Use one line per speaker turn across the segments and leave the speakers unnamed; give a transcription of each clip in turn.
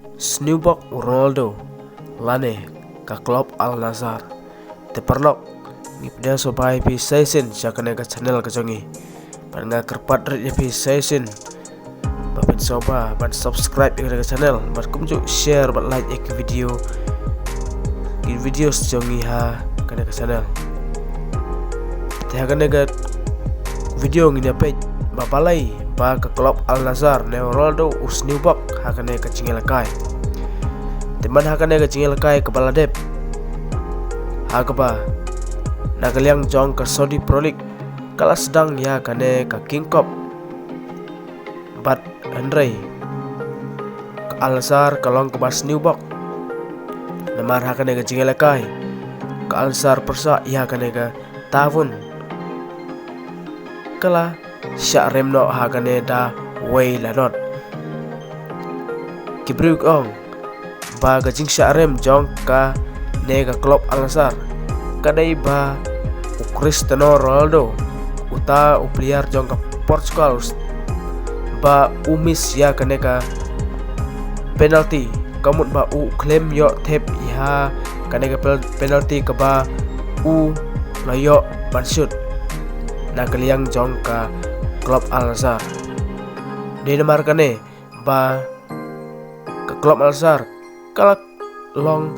Snubok Ronaldo lane ka klub Al Nassr te perlok ni peda sobai pi season jakane ka channel ka jongi pan nga kerpat rit pi season bapin soba ban subscribe ke channel bat kumju share bat like ek video jongi ha kana ka channel te kana ka video ngi page bapalai ba ka klub Al Nassr ne Ronaldo usnubok hakane ka cingel kai teman hakane ka cingel kai kepala dep hakaba nagaliang jong ka Saudi Pro League kala sedang ya kane ka King Cup bat Andre Al Nassr kalong ke bas Newbok namar hakane ka cingel kai ka Al Nassr persa ya kane ka tahun kala syak remno hakane da way lanot kibruk ong ba gajing syak rem jong ka ne ka klub Al Nassr kadai ba Cristiano Ronaldo uta player jong ka Portugal ba umis ya kane ka penalty kamut ba claim yo tep ya kane ka penalty ka ba layo ban shoot na kaliang jong ka klub Al Nassr di nomor kane ba ke klub Al Nassr kalak long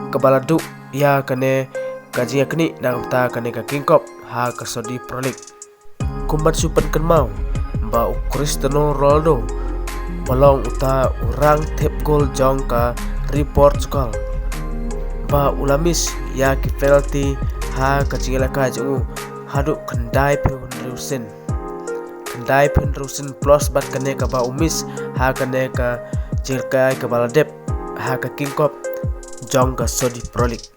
kepala duk ya kane gajinya kini nang ta kane ka King Cup ha ka Saudi Pro League kumbat supan kan mau ba Cristiano Ronaldo balong uta orang tep gol jong ka Portugal ba ulamis ya ki penalty ha ka cingela ka jungu haduk kendai penrusin plus bat kane ka ba umis ha kane ka cirkai ka baladep ha ka King Cup jong ka Saudi Pro League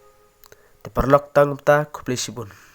te perlok tang ta kupli sibun.